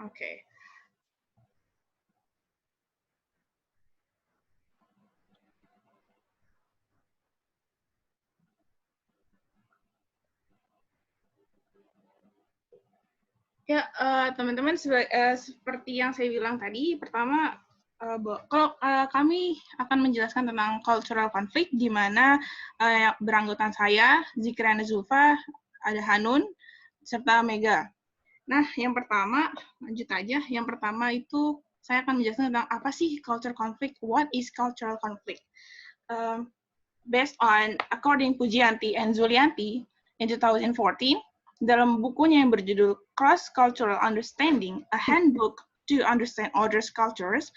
Oke. Ya, teman-teman, seperti yang saya bilang tadi, pertama, kalau kami akan menjelaskan tentang cultural conflict, di mana beranggotan saya, Zikriana Zulfa, ada Hanun, serta Mega. Nah, yang pertama, lanjut aja. Yang pertama itu, saya akan menjelaskan tentang apa sih cultural conflict, what is cultural conflict. Based on, according Pujianti and Zulianti, in 2014, dalam bukunya yang berjudul Cross-Cultural Understanding, A Handbook to Understand Others' Cultures,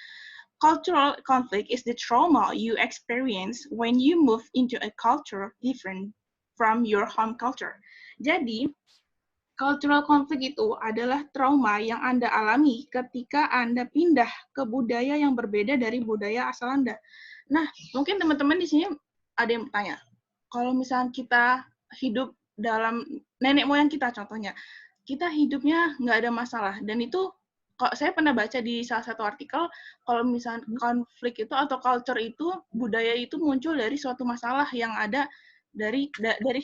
cultural conflict is the trauma you experience when you move into a culture different from your home culture. Jadi, cultural conflict itu adalah trauma yang Anda alami ketika Anda pindah ke budaya yang berbeda dari budaya asal Anda. Nah, mungkin teman-teman di sini ada yang bertanya, kalau misalnya kita hidup dalam nenek moyang kita contohnya, kita hidupnya nggak ada masalah. Dan itu, kok saya pernah baca di salah satu artikel, kalau misalnya konflik itu atau culture itu, budaya itu muncul dari suatu masalah yang ada dari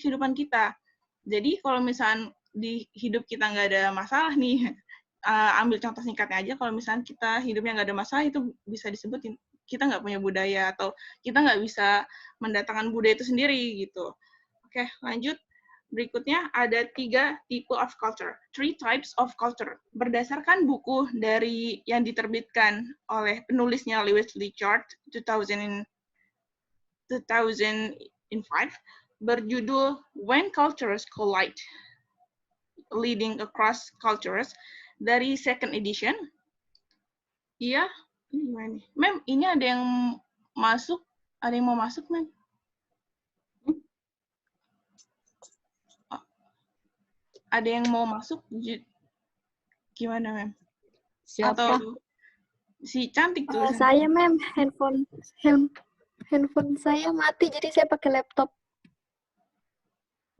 kehidupan kita. Jadi kalau misalnya di hidup kita nggak ada masalah nih, ambil contoh singkatnya aja, kalau misalnya kita hidupnya nggak ada masalah, itu bisa disebut kita nggak punya budaya, atau kita nggak bisa mendatangkan budaya itu sendiri, gitu. Oke, lanjut. Berikutnya ada 3 tipe of culture, 3 types of culture. Berdasarkan buku dari yang diterbitkan oleh penulisnya Lewis Richard 2005, berjudul When Cultures Collide, Leading Across Cultures, dari second edition. Iya, ini gimana nih? Mem, ini ada yang masuk? Ada yang mau masuk, Mem? Ada yang mau masuk? Gimana, Mem? Siapa? Atau si cantik tuh? Saya, Mem, handphone saya mati, jadi saya pakai laptop.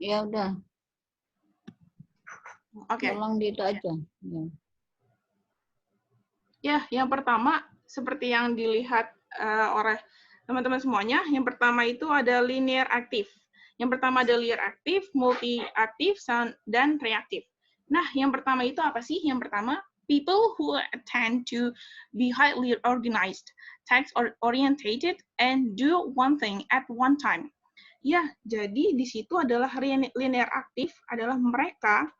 Ya udah. Oke. Tolong di itu aja. Ya. Ya, yang pertama seperti yang dilihat oleh teman-teman semuanya, yang pertama itu ada linear aktif. Yang pertama ada linear aktif, multi aktif, dan reaktif. Nah, yang pertama itu apa sih? Yang pertama, people who tend to be highly organized, task-orientated, and do one thing at one time. Ya, jadi di situ adalah linear aktif adalah mereka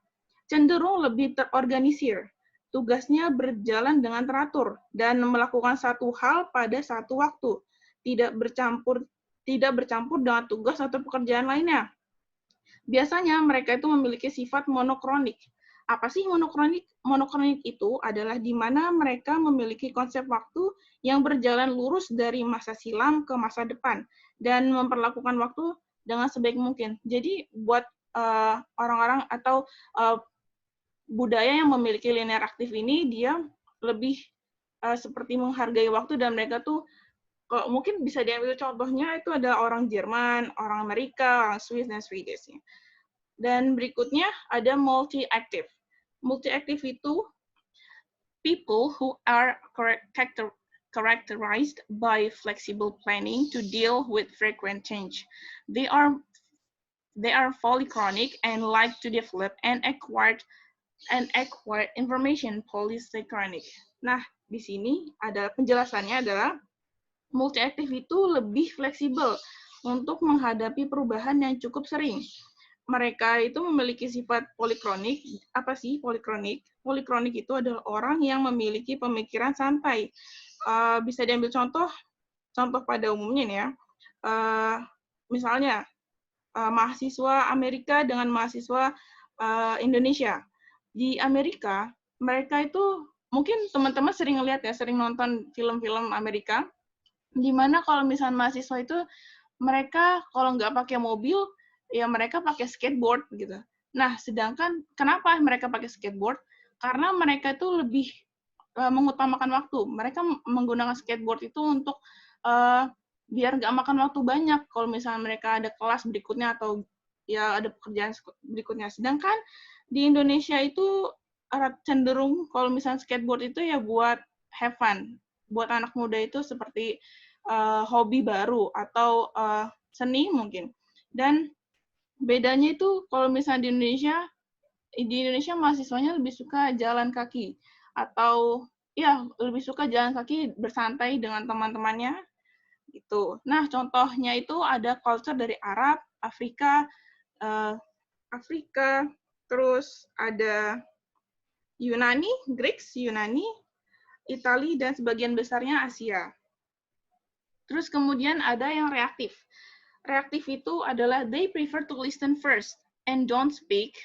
cenderung lebih terorganisir. Tugasnya berjalan dengan teratur dan melakukan satu hal pada satu waktu, tidak bercampur dengan tugas atau pekerjaan lainnya. Biasanya mereka itu memiliki sifat monokronik. Apa sih monokronik? Monokronik itu adalah di mana mereka memiliki konsep waktu yang berjalan lurus dari masa silam ke masa depan dan memperlakukan waktu dengan sebaik mungkin. Jadi buat orang-orang atau budaya yang memiliki linear aktif ini, dia lebih seperti menghargai waktu, dan mereka tuh, kalau mungkin bisa diambil contohnya, itu ada orang Jerman, orang Amerika, orang Swiss, dan Swedish. Dan berikutnya ada multi-active. Multi-active itu people who are characterized by flexible planning to deal with frequent change. They are polychronic and like to develop and acquire information polysynchronic. Nah, di sini ada penjelasannya adalah multi-aktif itu lebih fleksibel untuk menghadapi perubahan yang cukup sering. Mereka itu memiliki sifat polikronik. Apa sih polikronik? Polikronik itu adalah orang yang memiliki pemikiran santai. Bisa diambil contoh pada umumnya nih ya. Misalnya, mahasiswa Amerika dengan mahasiswa Indonesia. Di Amerika, mereka itu, mungkin teman-teman sering lihat ya, sering nonton film-film Amerika, di mana kalau misalnya mahasiswa itu, mereka kalau nggak pakai mobil, ya mereka pakai skateboard gitu. Nah, sedangkan kenapa mereka pakai skateboard? Karena mereka itu lebih mengutamakan waktu. Mereka menggunakan skateboard itu untuk biar nggak makan waktu banyak kalau misalnya mereka ada kelas berikutnya atau ya ada pekerjaan berikutnya. Sedangkan di Indonesia itu cenderung kalau misalnya skateboard itu ya buat have fun. Buat anak muda itu seperti hobi baru atau seni mungkin. Dan bedanya itu kalau misalnya di Indonesia mahasiswanya lebih suka jalan kaki atau ya lebih suka jalan kaki bersantai dengan teman-temannya gitu. Nah, contohnya itu ada culture dari Arab, Afrika, terus ada Yunani, Greeks, Yunani, Itali, dan sebagian besarnya Asia. Terus kemudian ada yang reaktif. Reaktif itu adalah they prefer to listen first and don't speak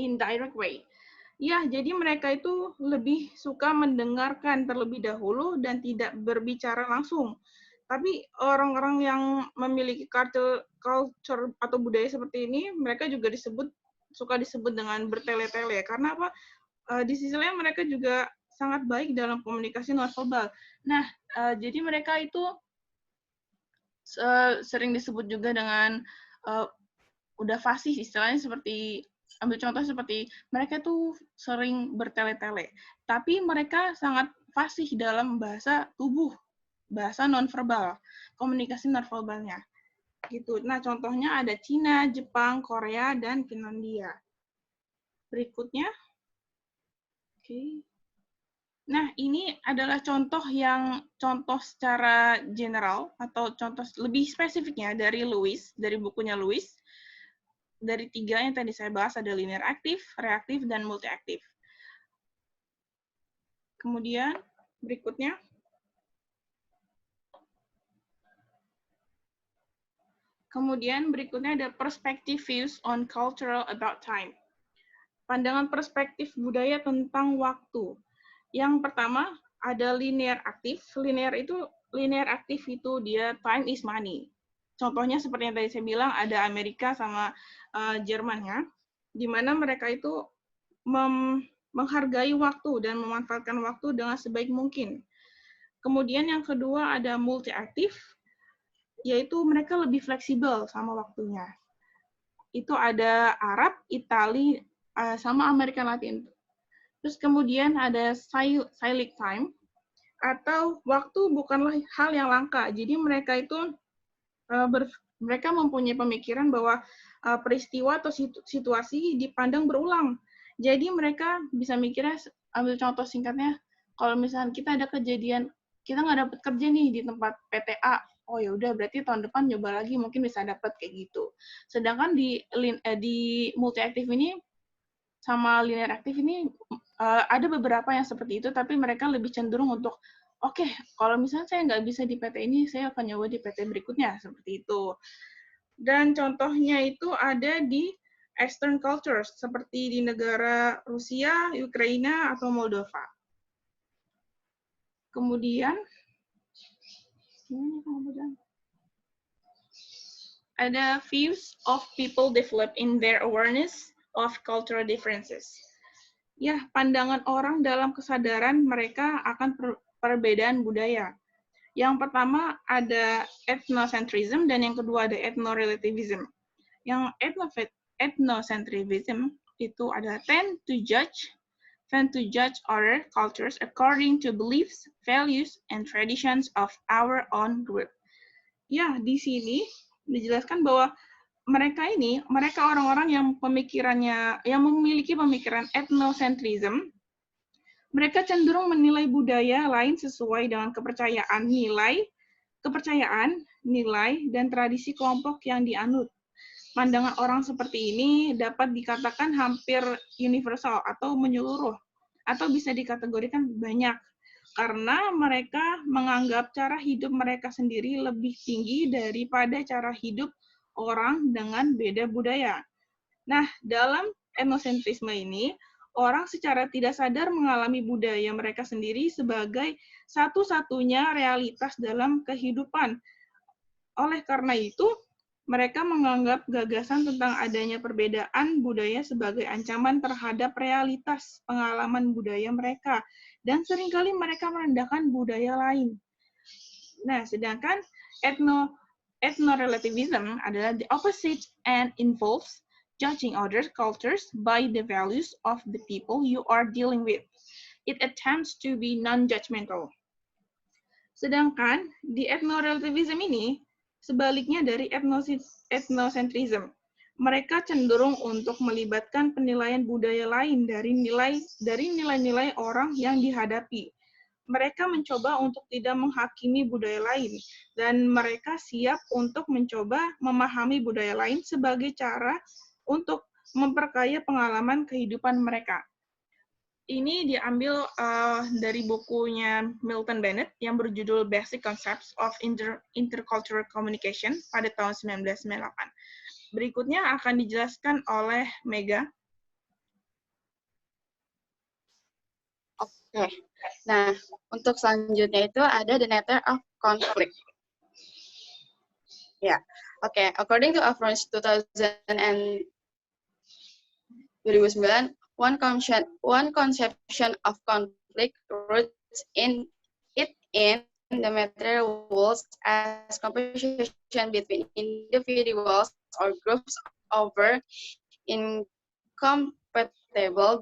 in direct way. Ya, jadi mereka itu lebih suka mendengarkan terlebih dahulu dan tidak berbicara langsung. Tapi orang-orang yang memiliki culture atau budaya seperti ini, mereka juga suka disebut dengan bertele-tele. Karena apa? Di sisi lain mereka juga sangat baik dalam komunikasi nonverbal. Nah, jadi mereka itu sering disebut juga dengan udah fasih, istilahnya seperti ambil contoh seperti mereka tuh sering bertele-tele, tapi mereka sangat fasih dalam bahasa tubuh, bahasa nonverbal, komunikasi nonverbalnya. Gitu. Nah, contohnya ada Cina, Jepang, Korea, dan Finlandia. Berikutnya. Oke. Nah, ini adalah contoh secara general atau contoh lebih spesifiknya dari bukunya Lewis. Dari 3 yang tadi saya bahas ada linear aktif, reaktif, dan multi-aktif. Kemudian berikutnya. Kemudian berikutnya ada perspective views on cultural about time. Pandangan perspektif budaya tentang waktu. Yang pertama ada linear aktif. Linear aktif itu dia time is money. Contohnya seperti yang tadi saya bilang ada Amerika sama Jerman ya, di mana mereka itu menghargai waktu dan memanfaatkan waktu dengan sebaik mungkin. Kemudian yang kedua ada multi aktif, yaitu mereka lebih fleksibel sama waktunya. Itu ada Arab, Itali, sama Amerika Latin. Terus kemudian ada cyclic time, atau waktu bukanlah hal yang langka. Jadi mereka itu mereka mempunyai pemikiran bahwa peristiwa atau situasi dipandang berulang. Jadi mereka bisa mikirnya, ambil contoh singkatnya, kalau misalnya kita ada kejadian, kita nggak dapat kerja nih di tempat PTA, oh ya udah berarti tahun depan nyoba lagi mungkin bisa dapat kayak gitu. Sedangkan di multi aktif ini sama linear aktif ini ada beberapa yang seperti itu, tapi mereka lebih cenderung untuk oke, kalau misalnya saya nggak bisa di PT ini, saya akan nyoba di PT berikutnya, seperti itu. Dan contohnya itu ada di Eastern cultures, seperti di negara Rusia, Ukraina, atau Moldova. Kemudian, ada views of people develop in their awareness of cultural differences. Ya, pandangan orang dalam kesadaran mereka akan perbedaan budaya. Yang pertama ada ethnocentrism dan yang kedua ada ethnorelativism. Yang ethnocentrism itu ada tend to judge other cultures according to beliefs, values, and traditions of our own group. Ya, di sini dijelaskan bahwa mereka orang-orang yang memiliki pemikiran ethnocentrism, mereka cenderung menilai budaya lain sesuai dengan kepercayaan, nilai, dan tradisi kelompok yang dianut. Pandangan orang seperti ini dapat dikatakan hampir universal atau menyeluruh, atau bisa dikategorikan banyak, karena mereka menganggap cara hidup mereka sendiri lebih tinggi daripada cara hidup orang dengan beda budaya. Nah, dalam etnosentrisme ini, orang secara tidak sadar mengalami budaya mereka sendiri sebagai satu-satunya realitas dalam kehidupan. Oleh karena itu, mereka menganggap gagasan tentang adanya perbedaan budaya sebagai ancaman terhadap realitas pengalaman budaya mereka, dan seringkali mereka merendahkan budaya lain. Nah, sedangkan ethnorelativism adalah the opposite and involves judging other cultures by the values of the people you are dealing with. It attempts to be non-judgmental. Sedangkan di etnorelativism ini, sebaliknya dari ethnocentrism, mereka cenderung untuk melibatkan penilaian budaya lain dari nilai-nilai orang yang dihadapi. Mereka mencoba untuk tidak menghakimi budaya lain, dan mereka siap untuk mencoba memahami budaya lain sebagai cara untuk memperkaya pengalaman kehidupan mereka. Ini diambil dari bukunya Milton Bennett yang berjudul Basic Concepts of Intercultural Communication pada tahun 1998. Berikutnya akan dijelaskan oleh Mega. Oke. Nah, untuk selanjutnya itu ada the nature of conflict. Ya, oke. According to Afrons 2009, one conception of conflict roots in the material worlds as competition between individuals or groups over incompatible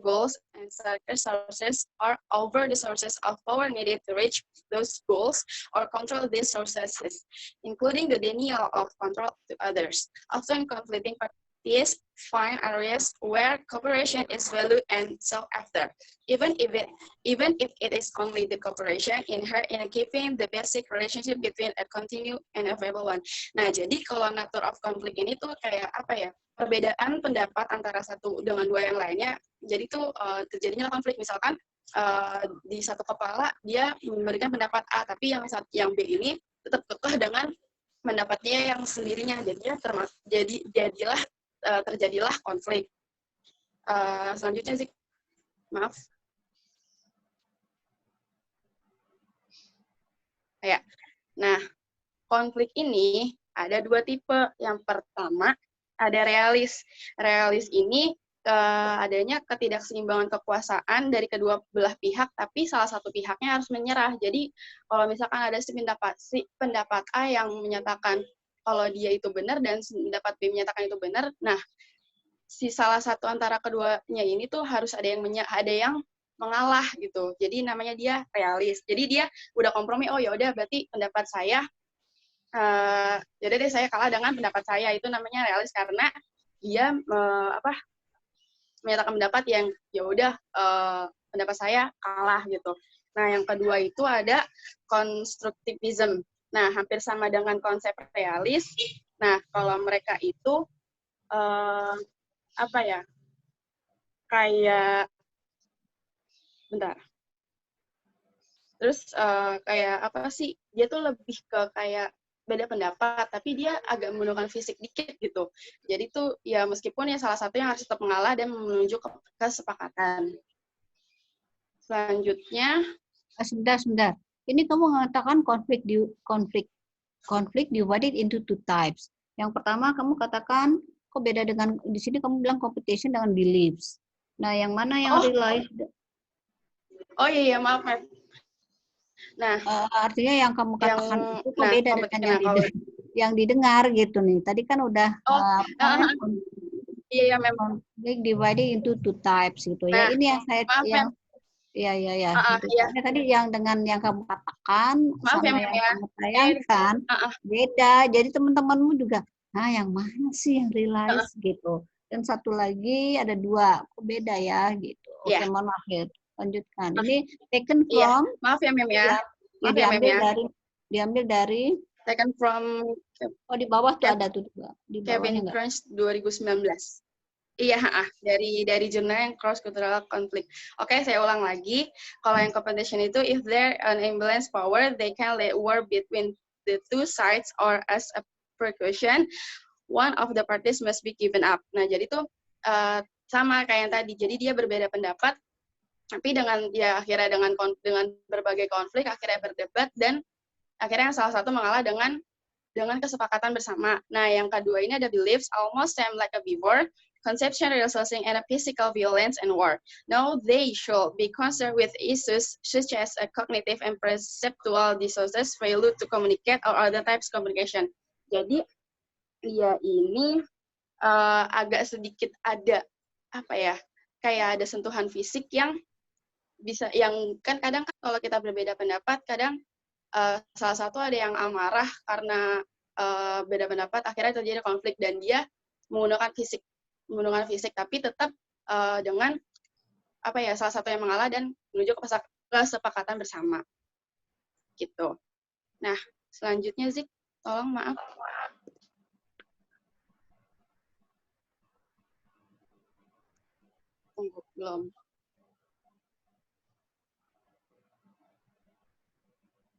goals and sources, or over the sources of power needed to reach those goals or control these sources, including the denial of control to others. Often conflicting parties find areas where cooperation is valued and sought after, even if it is only the cooperation in keeping the basic relationship between a continued and a variable one. Nah, jadi kalau nature of conflict ini tuh kayak apa ya? Perbedaan pendapat antara satu dengan dua yang lainnya. Jadi tuh terjadinya konflik, misalkan di satu kepala dia memberikan pendapat A, tapi yang B ini tetap kekeh dengan pendapatnya yang sendirinya. Terjadilah konflik. Selanjutnya sih, maaf. Ya. Nah, konflik ini ada dua tipe. Yang pertama ada realis. Realis ini adanya ketidakseimbangan kekuasaan dari kedua belah pihak, tapi salah satu pihaknya harus menyerah. Jadi kalau misalkan ada pendapat A yang menyatakan kalau dia itu benar dan pendapat B menyatakan itu benar, nah si salah satu antara keduanya ini tuh harus ada yang mengalah gitu. Jadi namanya dia realis. Jadi dia udah kompromi, oh ya udah berarti pendapat saya jadi deh saya kalah dengan pendapat saya. Itu namanya realis karena dia menyatakan pendapat yang ya udah pendapat saya kalah gitu. Nah, yang kedua itu ada constructivism. Nah, hampir sama dengan konsep realis. Nah, kalau mereka itu kayak bentar. Terus kayak apa sih? Dia tuh lebih ke kayak beda pendapat, tapi dia agak menggunakan fisik dikit gitu. Jadi tuh ya meskipun ya salah satu yang harus tetap mengalah dan menuju ke kesepakatan. Selanjutnya, Sebentar. Ini kamu mengatakan konflik divided into two types. Yang pertama kamu katakan kok beda dengan di sini kamu bilang competition dengan beliefs. Nah, yang mana yang realized? Oh iya maaf. Nah, artinya yang kamu katakan itu kok beda dengan yang didengar gitu nih. Tadi kan udah iya memang conflict divided into two types gitu. Nah, ya ini yang saya Tadi yang dengan yang kamu katakan sama yang kamu sayangkan beda. Jadi teman-temanmu juga, yang mana sih yang realize gitu. Dan satu lagi ada dua, kok beda ya gitu. Oke, mohon maaf ya. Lanjutkan. Ini taken from. Maaf ya Mem ya. Diambil dari. Taken from. Oh di bawah tuh ada tuh juga. Di Kevin Crunch 2019. Iya, dari jurnal yang cross cultural conflict. Oke, saya ulang lagi. Kalau yang competition itu, if there an imbalance power, they can let war between the two sides, or as a precaution, one of the parties must be given up. Nah, jadi tuh sama kayak yang tadi. Jadi dia berbeda pendapat, tapi akhirnya dengan berbagai konflik, akhirnya berdebat dan akhirnya yang salah satu mengalah dengan kesepakatan bersama. Nah, yang kedua ini ada beliefs, almost same like a before. Conception resulting in a physical violence and war. Now they should be concerned with issues such as a cognitive and perceptual disorders, failure to communicate, or other types of communication. Jadi dia ini agak sedikit ada apa ya, kayak ada sentuhan fisik yang bisa, yang kan kadang kan kalau kita berbeda pendapat kadang salah satu ada yang amarah karena beda pendapat, akhirnya terjadi konflik dan dia menggunakan fisik tapi tetap dengan apa ya, salah satu yang mengalah dan menuju ke kesepakatan bersama gitu. Nah, selanjutnya Zik, tolong maaf. Tunggu, belum.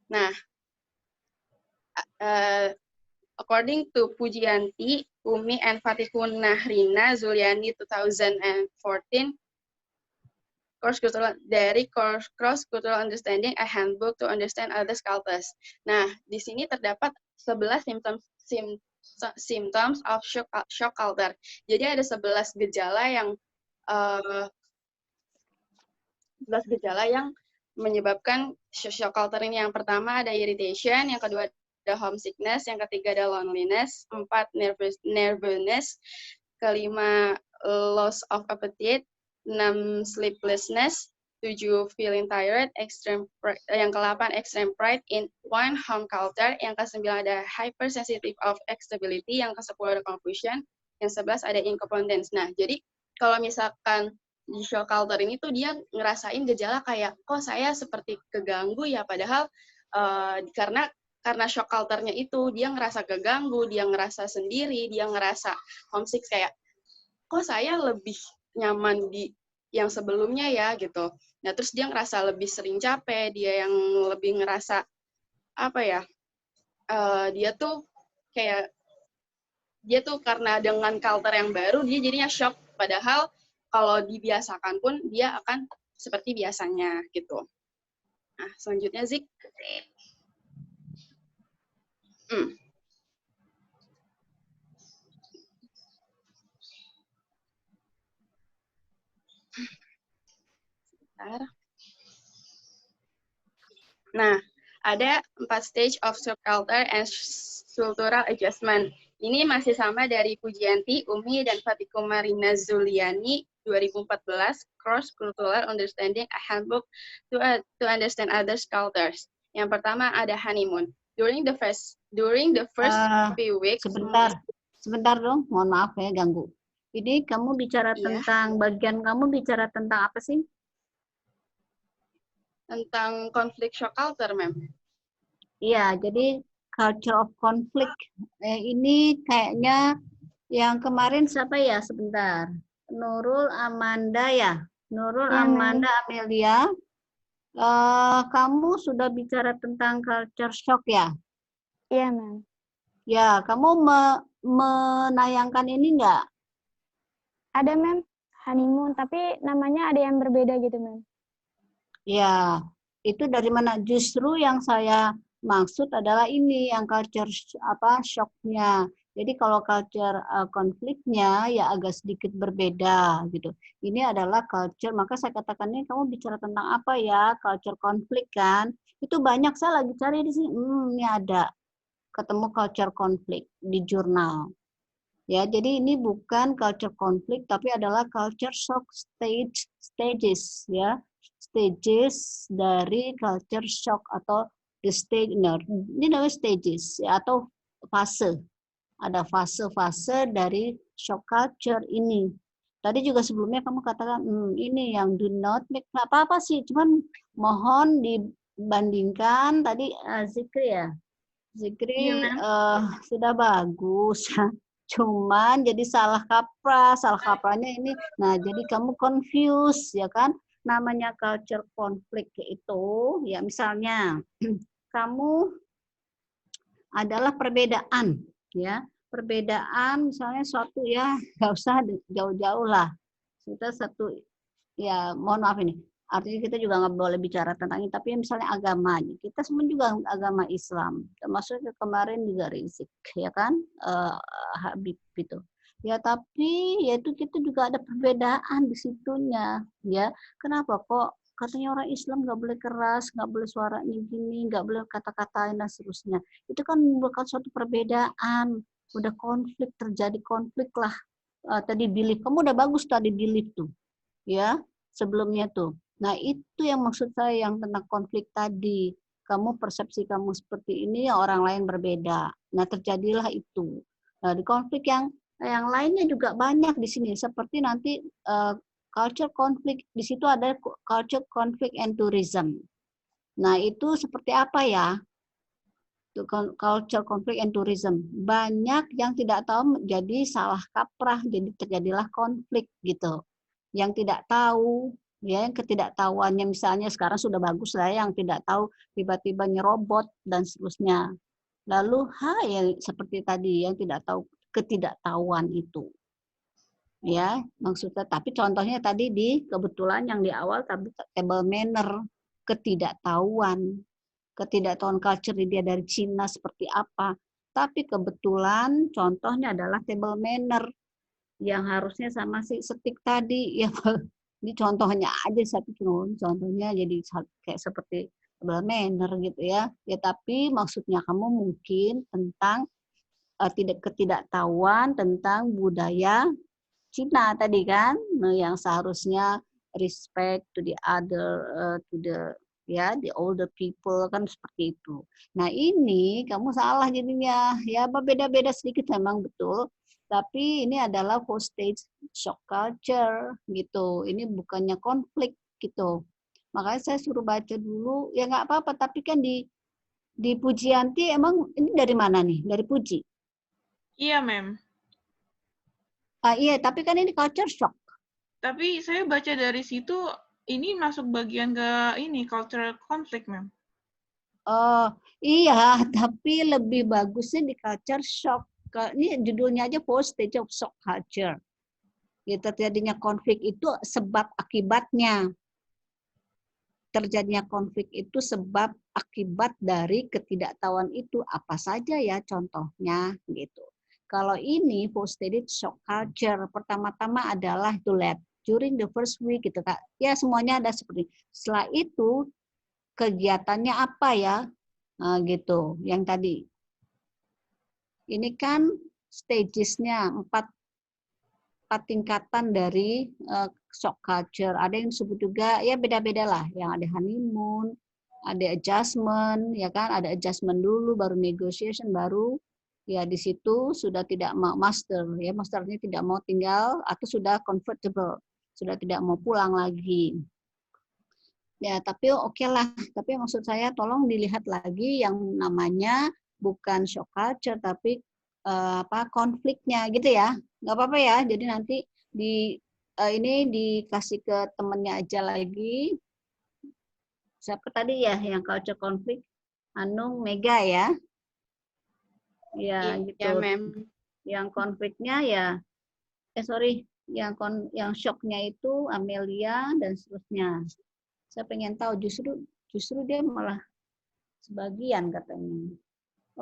Nah, according to Pujianti, Umi and Fatikun Nahrina Zuliani 2014, Cross Cultural Understanding, a Handbook to Understand Other Cultures. Nah, di sini terdapat 11 symptoms of shock culture. Jadi ada 11 gejala yang menyebabkan shock culture ini. Yang pertama ada irritation, yang kedua ada homesickness, yang ketiga ada loneliness, 4 nervousness, kelima loss of appetite, 6 sleeplessness, 7 feeling tired, yang ke-8 extreme pride in one home culture, yang ke-9 ada hypersensitive of stability, yang ke-10 ada confusion, yang 11 ada incompetence. Nah, jadi kalau misalkan di shock culture ini tuh dia ngerasain gejala kayak, kok saya seperti keganggu ya, padahal karena shock culture-nya itu dia ngerasa keganggu, dia ngerasa sendiri, dia ngerasa homesick, kayak kok saya lebih nyaman di yang sebelumnya ya gitu. Nah, terus dia ngerasa lebih sering capek, dia yang lebih ngerasa apa ya, dia tuh karena dengan culture yang baru dia jadinya shock, padahal kalau dibiasakan pun dia akan seperti biasanya gitu. Nah, selanjutnya Zik. Nah, ada 4 stage of shock culture and cultural adjustment. Ini masih sama dari Pujianti, Umi, dan Fatiku Marina Zuliani 2014, Cross Cultural Understanding, a Handbook to Understand Others Cultures. Yang pertama ada honeymoon. During the first few weeks. Sebentar dong, mohon maaf ya ganggu. Ini kamu bicara tentang bagian kamu bicara tentang apa sih? Tentang konflik shock culture, Mem. Iya, jadi culture of conflict. Ini kayaknya yang kemarin siapa ya? Sebentar. Nurul Amanda ya? Nurul Amanda Amelia. Kamu sudah bicara tentang culture shock ya? Iya, Mem. Ya, kamu menayangkan ini enggak? Ada, Mem. Honeymoon, tapi namanya ada yang berbeda gitu, Mem. Ya, itu dari mana? Justru yang saya maksud adalah ini yang culture shocknya. Jadi kalau culture konfliknya ya agak sedikit berbeda gitu. Ini adalah culture, maka saya katakan ini kamu bicara tentang apa ya? Culture konflik kan? Itu banyak, saya lagi cari di sini. Ini ada ketemu culture konflik di jurnal. Ya, jadi ini bukan culture konflik tapi adalah culture shock stages ya. Stages dari culture shock atau the stage, ini namanya stages ya, atau fase. Ada fase-fase dari shock culture ini. Tadi juga sebelumnya kamu katakan ini yang do not make, nggak apa-apa sih, cuman mohon dibandingkan tadi Zikri ya. Zikri sudah bagus. Cuman jadi salah kaprahnya ini. Nah, jadi kamu confuse ya kan? Namanya culture konflik itu ya, misalnya kamu adalah perbedaan ya, perbedaan misalnya suatu ya, nggak usah jauh-jauh lah, kita satu ya, mohon maaf ini artinya kita juga nggak boleh bicara tentang ini, tapi misalnya agama, kita semua juga agama Islam, termasuk kemarin juga Rizik ya kan, Habib itu ya, tapi yaitu kita juga ada perbedaan di situnya ya. Kenapa kok katanya orang Islam nggak boleh keras, nggak boleh suaranya gini, nggak boleh kata-katain dan seterusnya. Itu kan bukan suatu perbedaan, udah terjadi konflik lah tadi belief, kamu udah bagus tadi belief tuh, ya sebelumnya tuh. Nah itu yang maksud saya yang tentang konflik tadi. Kamu persepsi kamu seperti ini, orang lain berbeda. Nah terjadilah itu. Nah di konflik yang lainnya juga banyak di sini. Seperti nanti culture conflict, di situ ada culture conflict and tourism. Nah itu seperti apa ya? Culture conflict and tourism. Banyak yang tidak tahu jadi salah kaprah, jadi terjadilah konflik gitu. Yang tidak tahu, ya yang ketidaktahuannya misalnya sekarang sudah bagus lah, yang tidak tahu tiba-tiba nyerobot dan seterusnya. Lalu yang seperti tadi yang tidak tahu, ketidaktahuan itu. Ya, maksudnya tapi contohnya tadi di kebetulan yang di awal table manner, ketidaktahuan culture dia dari Cina seperti apa. Tapi kebetulan contohnya adalah table manner yang harusnya sama si setik tadi. Ya, ini contohnya aja satu contohnya jadi kayak seperti table manner gitu ya. Ya tapi maksudnya kamu mungkin tentang ketidaktahuan tentang budaya Cina tadi kan, yang seharusnya respect to the other, to the the older people kan seperti itu. Nah ini kamu salah jadinya, ya beda-beda sedikit memang betul, tapi ini adalah hostage shock culture gitu. Ini bukannya konflik gitu. Makanya saya suruh baca dulu, ya nggak apa-apa. Tapi kan di Pujianti emang ini dari mana nih? Dari Puji? Iya, Mem. Iya, tapi kan ini culture shock. Tapi saya baca dari situ ini masuk bagian ke ini cultural conflict, Mem. Oh iya, tapi lebih bagusnya di culture shock. Ini judulnya aja hostage of shock culture. Ya, terjadinya konflik itu sebab akibatnya. Terjadinya konflik itu sebab akibat dari ketidaktahuan itu apa saja ya contohnya gitu. Kalau ini hostage shock culture, pertama-tama adalah itu during the first week gitu Kak. Ya semuanya ada seperti. Setelah itu kegiatannya apa ya? Nah, gitu. Yang tadi. Ini kan stages-nya 4 tingkatan dari shock culture. Ada yang disebut juga ya beda-beda lah. Yang ada honeymoon, ada adjustment, ya kan? Ada adjustment dulu, baru negotiation, baru ya di situ sudah tidak mau master, ya masternya tidak mau tinggal atau sudah comfortable, sudah tidak mau pulang lagi. Ya, tapi oke lah. Tapi maksud saya tolong dilihat lagi yang namanya bukan shock culture, tapi konfliknya gitu ya. Nggak apa-apa ya. Jadi nanti ini dikasih ke temennya aja lagi. Siapa tadi ya yang culture konflik? Anung, Mega ya. Ya, gitu. Ya, Mem. Yang konfliknya ya, yang shocknya itu Amelia dan seterusnya. Saya pengen tahu justru dia malah sebagian katanya.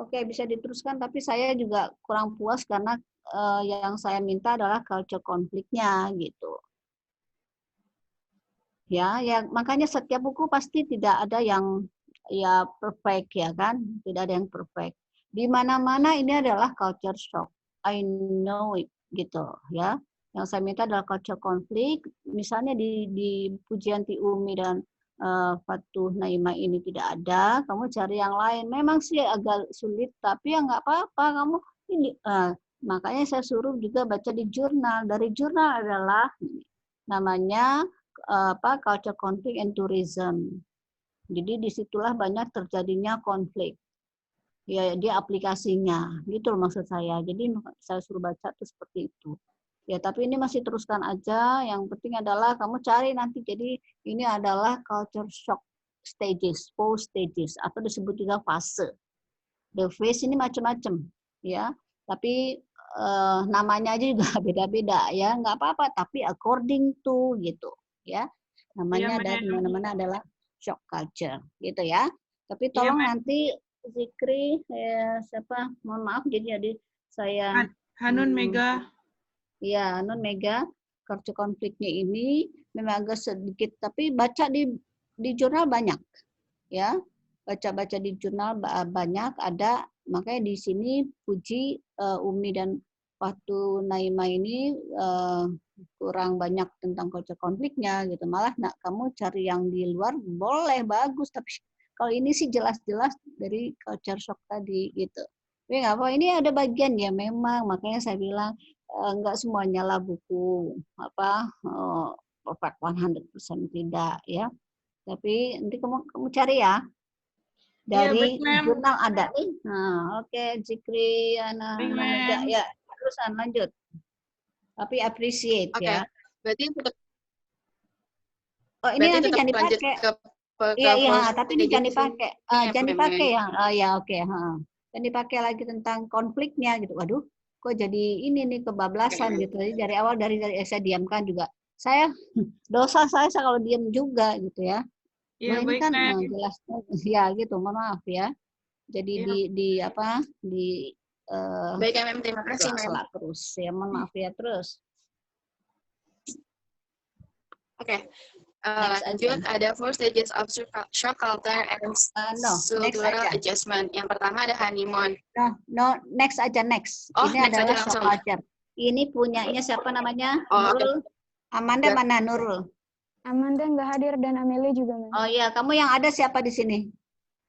Oke, bisa diteruskan, tapi saya juga kurang puas karena yang saya minta adalah culture konfliknya gitu. Ya, makanya setiap buku pasti tidak ada yang ya perfect ya kan, tidak ada yang perfect. Di mana-mana ini adalah culture shock. I know it gitu ya. Yang saya minta adalah culture konflik. Misalnya di Pujianti Umi dan Fatuh Naima ini tidak ada, kamu cari yang lain. Memang sih agak sulit, tapi ya nggak apa-apa. Kamu ini makanya saya suruh juga baca di jurnal. Dari jurnal adalah namanya culture conflict and tourism. Jadi disitulah banyak terjadinya konflik. Ya dia aplikasinya, gitu loh maksud saya. Jadi saya suruh baca tuh seperti itu. Ya, tapi ini masih teruskan aja. Yang penting adalah kamu cari nanti. Jadi ini adalah culture shock stages, post stages, atau disebut juga fase. The phase ini macam-macam, ya. Tapi namanya aja juga beda-beda, ya. Nggak apa-apa. Tapi according to gitu, ya. Namanya dari mana-mana adalah shock culture, gitu ya. Tapi tolong nanti Zikri, siapa? Mohon maaf, jadi saya. Hanun Mega. Ya, non Mega, culture konfliknya ini memang agak sedikit, tapi baca di jurnal banyak, ya, baca di jurnal banyak ada, makanya di sini Puji, Umi dan waktu Naima ini kurang banyak tentang culture konfliknya gitu. Malah kamu cari yang di luar boleh bagus, tapi kalau ini sih jelas-jelas dari culture shock tadi gitu. Tapi nggak apa, ini ada bagian ya memang, makanya saya bilang nggak semuanya lah buku perfect 100% tidak ya. Tapi nanti kamu cari ya. Dari jurnal ada nih. Nah, oke, Zikri, anak ya, terusan lanjut. Tapi appreciate ya. Berarti ini nanti jangan dipakai. Iya, tapi ini jangan dipakai. Jangan dipakai ya. Ya, oke. Jangan dipakai lagi tentang konfliknya gitu. Waduh, kok jadi ini nih kebablasan gitu. Jadi dari awal dari saya diamkan juga. Saya dosa saya kalau diam juga gitu ya. Iya, ini kan jelas ya gitu, mohon maaf ya. Jadi ya. Baik ya, Mem, terima kasih, Mem. Terus ya, mohon maaf ya terus. Oke. Lanjut, ada 4 stages of shock culture and cultural adjustment. Yang pertama ada honeymoon. Next aja, next. Oh, ini next adalah aja shock culture. Ini punyanya siapa namanya? Oh, Nurul. Amanda mana Nurul? Amanda nggak hadir dan Amelia juga, Mem. Oh iya, kamu yang ada siapa di sini?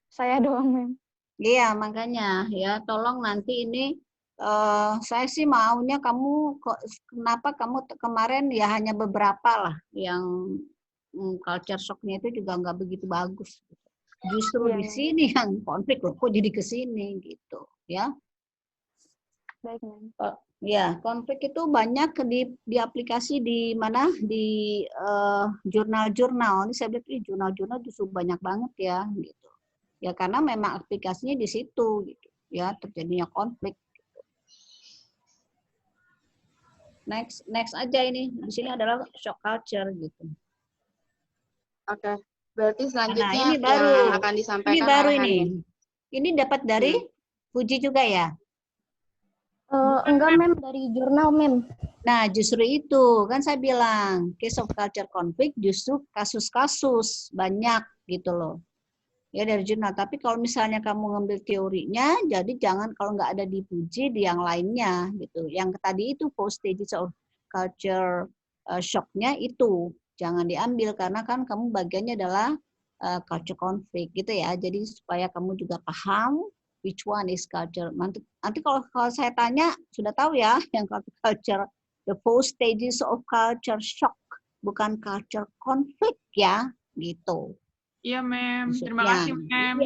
Saya doang, Mem. Iya, makanya ya tolong nanti ini saya sih maunya kamu kenapa kamu kemarin ya hanya beberapa lah yang culture shock-nya itu juga nggak begitu bagus. Justru di sini yang konflik loh, kok jadi ke sini gitu ya. Baik, Mem. Ya, konflik itu banyak di aplikasi di mana di jurnal-jurnal. Ini saya bilang jurnal-jurnal justru banyak banget ya gitu. Ya karena memang aplikasinya di situ gitu. Ya, terjadinya konflik. Gitu. Next aja ini. Di sini adalah shock culture gitu. Oke. Berarti selanjutnya ini baru yang akan disampaikan ini baru ini. Ini dapat dari Fuji juga ya? Enggak, Mem, dari jurnal, Mem. Nah, justru itu kan saya bilang case of culture conflict justru kasus-kasus banyak gitu loh. Ya dari jurnal. Tapi kalau misalnya kamu ngambil teorinya, jadi jangan kalau nggak ada di Fuji di yang lainnya gitu. Yang tadi itu 4 stages of culture shock-nya itu jangan diambil karena kan kamu bagiannya adalah culture conflict gitu ya. Jadi supaya kamu juga paham which one is culture. Nanti kalau saya tanya sudah tahu ya yang culture, the 4 stages of culture shock, bukan culture conflict ya, gitu. Iya, Mem. Terima kasih, Mem.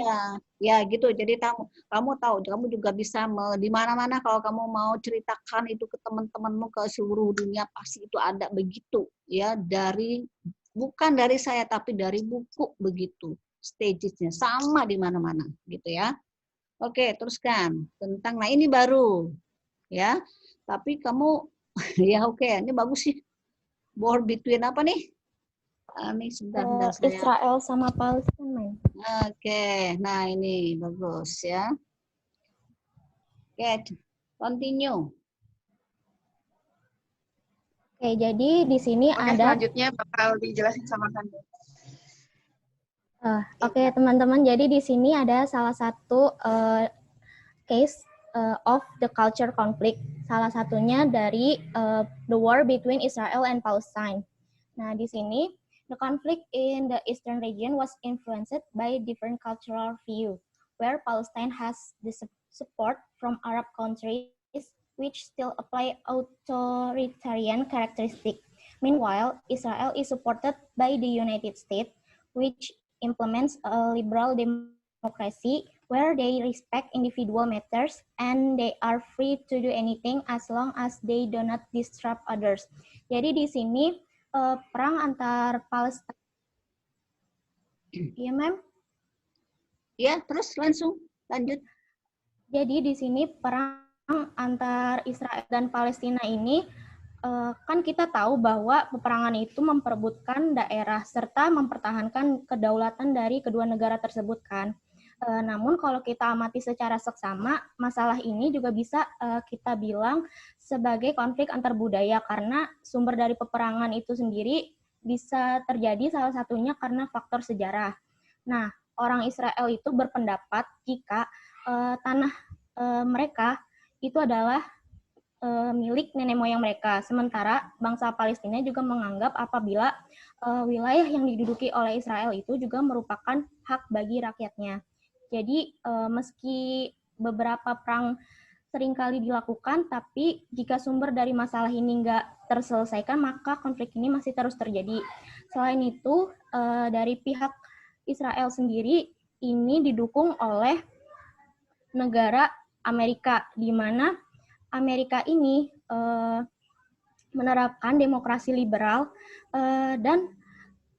Ya gitu. Jadi kamu tahu, kamu juga bisa di mana-mana kalau kamu mau ceritakan itu ke teman-temanmu ke seluruh dunia pasti itu ada begitu ya bukan dari saya tapi dari buku begitu stagesnya sama di mana-mana gitu ya. Oke, teruskan tentang, nah ini baru, ya. Tapi kamu, ya oke, ini bagus sih. War between apa nih? Ini sebentar saya. Israel sama Palestina. Oke, nah ini bagus ya. Oke, continue. Oke, jadi di sini ada. Selanjutnya bakal dijelasin sama Kanda. Oke, teman-teman. Jadi di sini ada salah satu case of the culture conflict. Salah satunya dari the war between Israel and Palestine. Nah, di sini the conflict in the eastern region was influenced by different cultural view, where Palestine has the support from Arab countries which still apply authoritarian characteristics. Meanwhile, Israel is supported by the United States, which implements a liberal democracy where they respect individual matters and they are free to do anything as long as they do not disrupt others. Jadi di sini perang antar Palestina. Iya, Mem? Ya, terus langsung lanjut. Jadi di sini perang antar Israel dan Palestina ini kan kita tahu bahwa peperangan itu memperebutkan daerah serta mempertahankan kedaulatan dari kedua negara tersebut kan. Namun kalau kita amati secara seksama, masalah ini juga bisa kita bilang sebagai konflik antar budaya karena sumber dari peperangan itu sendiri bisa terjadi salah satunya karena faktor sejarah. Nah, orang Israel itu berpendapat jika tanah mereka itu adalah milik nenek moyang mereka. Sementara bangsa Palestina juga menganggap apabila wilayah yang diduduki oleh Israel itu juga merupakan hak bagi rakyatnya. Jadi meski beberapa perang seringkali dilakukan, tapi jika sumber dari masalah ini nggak terselesaikan, maka konflik ini masih terus terjadi. Selain itu, dari pihak Israel sendiri ini didukung oleh negara Amerika, di mana Amerika ini menerapkan demokrasi liberal dan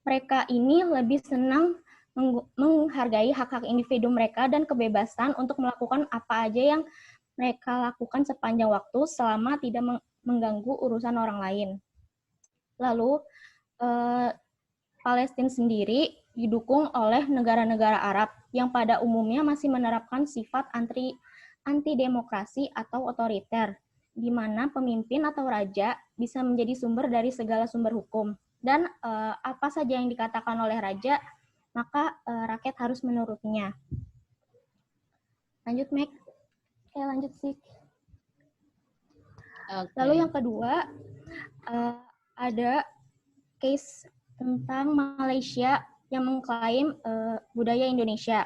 mereka ini lebih senang menghargai hak-hak individu mereka dan kebebasan untuk melakukan apa aja yang mereka lakukan sepanjang waktu selama tidak mengganggu urusan orang lain. Lalu Palestina sendiri didukung oleh negara-negara Arab yang pada umumnya masih menerapkan sifat anti-demokrasi atau otoriter, di mana pemimpin atau raja bisa menjadi sumber dari segala sumber hukum. Dan apa saja yang dikatakan oleh raja, maka rakyat harus menurutinya. Lanjut, Meg. Lanjut sih. Okay. Lalu yang kedua, ada case tentang Malaysia yang mengklaim budaya Indonesia.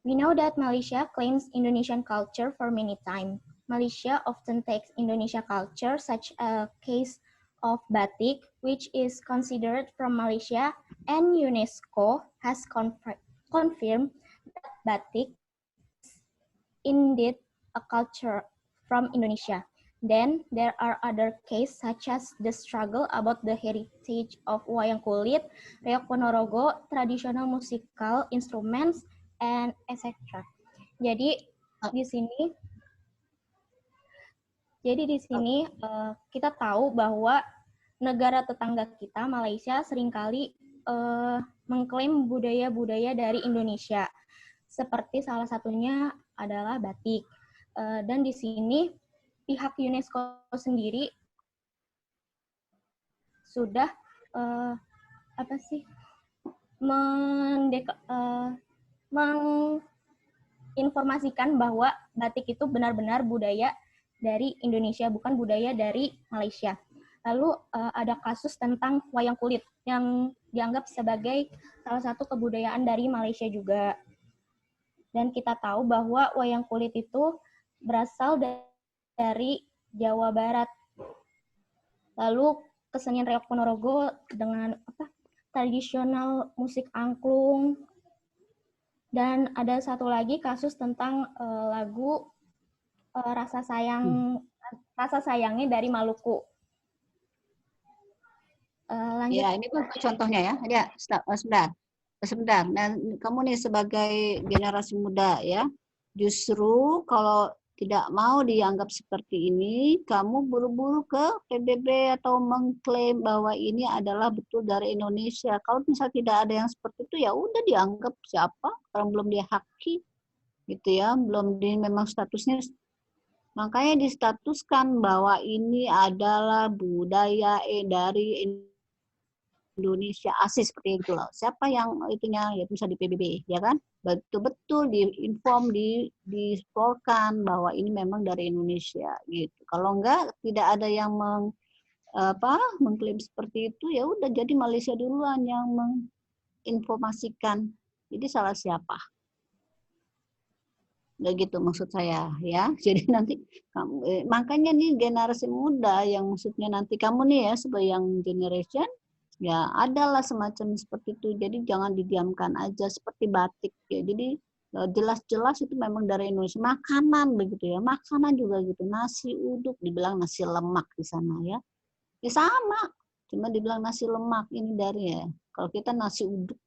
We know that Malaysia claims Indonesian culture for many times. Malaysia often takes Indonesia culture, such a case of batik, which is considered from Malaysia, and UNESCO has confirmed that batik is indeed a culture from Indonesia. Then there are other cases such as the struggle about the heritage of wayang kulit, reok Ponorogo, traditional musical instruments, and etc. Jadi di sini kita tahu bahwa negara tetangga kita Malaysia seringkali mengklaim budaya-budaya dari Indonesia. Seperti salah satunya adalah batik. Dan di sini pihak UNESCO sendiri sudah menginformasikan bahwa batik itu benar-benar budaya dari Indonesia, bukan budaya dari Malaysia. Lalu ada kasus tentang wayang kulit yang dianggap sebagai salah satu kebudayaan dari Malaysia juga. Dan kita tahu bahwa wayang kulit itu berasal dari Jawa Barat. Lalu kesenian reok Ponorogo dengan tradisional musik angklung. Dan ada satu lagi kasus tentang lagu rasa sayangnya dari Maluku. Lanjut. Ya, ini contohnya ya. Ya, sebentar. Nah, kamu nih sebagai generasi muda ya, justru kalau tidak mau dianggap seperti ini, kamu buru-buru ke PBB atau mengklaim bahwa ini adalah betul dari Indonesia. Kalau misalnya tidak ada yang seperti itu, ya udah dianggap siapa orang belum dihaki, gitu ya, memang statusnya. Makanya distatuskan bahwa ini adalah budaya dari Indonesia asli seperti itu loh. Siapa yang itunya ya bisa di PBB, ya kan? Betul-betul diinform, disporkan bahwa ini memang dari Indonesia gitu. Kalau enggak tidak ada yang mengklaim seperti itu, ya udah jadi Malaysia duluan yang menginformasikan. Jadi salah siapa? Nggak gitu maksud saya ya. Jadi nanti makanya nih generasi muda yang maksudnya nanti kamu nih ya sebagai yang generation ya adalah semacam seperti itu. Jadi jangan didiamkan aja seperti batik ya. Jadi jelas-jelas itu memang dari Indonesia. Makanan begitu ya. Makanan juga gitu. Nasi uduk dibilang nasi lemak di sana ya. Ya sama. Cuma dibilang nasi lemak ini dari ya. Kalau kita nasi uduk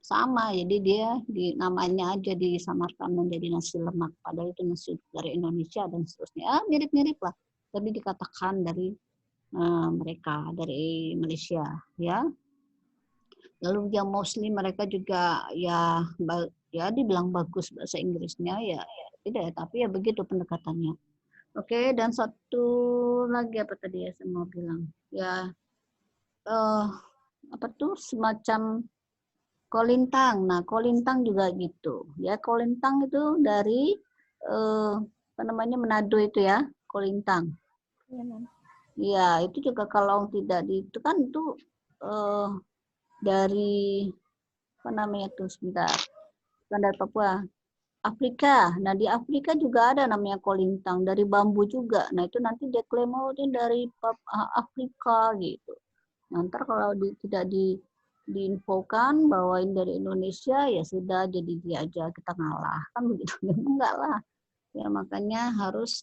sama. Jadi dia namanya aja disamarkan menjadi nasi lemak. Padahal itu nasi uduk dari Indonesia dan seterusnya. Mirip-mirip lah. Tapi dikatakan dari mereka dari Malaysia ya. Lalu yang Muslim mereka juga ya dibilang bagus bahasa Inggrisnya ya tidak, tapi ya begitu pendekatannya. Oke, dan satu lagi apa tadi ya saya mau bilang ya semacam kolintang. Nah kolintang juga gitu ya. Kolintang itu dari Manado itu ya kolintang. Iya, Ma'am. Iya, itu juga kalau tidak itu kan itu dari apa namanya tuh sebentar, bukan dari Papua, Afrika. Nah di Afrika juga ada namanya kolintang dari bambu juga. Nah itu nanti dia klaim oh ini dari Afrika gitu. Nanti kalau tidak diinfokan bahwa ini dari Indonesia ya sudah jadi dia aja kita ngalah kan begitu. Enggak lah. Ya makanya harus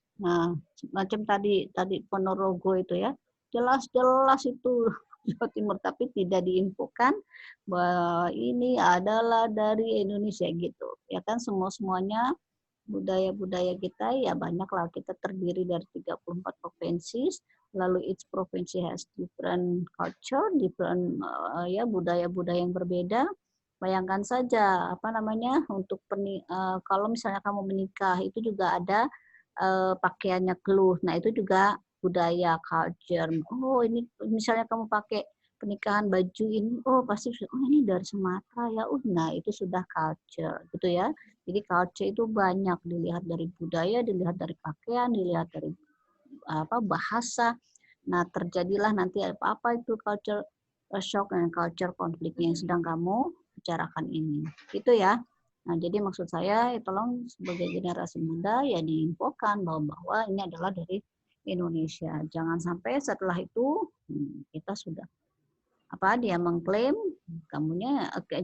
macam tadi Ponorogo itu ya jelas-jelas itu Jawa Timur tapi tidak diinfokan bahwa ini adalah dari Indonesia gitu ya kan semuanya budaya-budaya kita ya banyak lah kita terdiri dari 34 provinsi lalu each provinsi has different culture different ya budaya-budaya yang berbeda. Bayangkan saja apa namanya untuk kalau misalnya kamu menikah itu juga ada pakaiannya keluh. Nah itu juga budaya culture. Oh ini misalnya kamu pakai pernikahan baju ini, oh pasti oh ini dari Sumatera ya. Nah itu sudah culture gitu ya. Jadi culture itu banyak dilihat dari budaya, dilihat dari pakaian, dilihat dari bahasa. Nah terjadilah nanti apa itu culture shock dan culture konfliknya yang sedang kamu bicarakan ini. Gitu ya. Nah, jadi maksud saya tolong sebagai generasi muda ya diinfokan bahwa ini adalah dari Indonesia. Jangan sampai setelah itu kita sudah dia mengklaim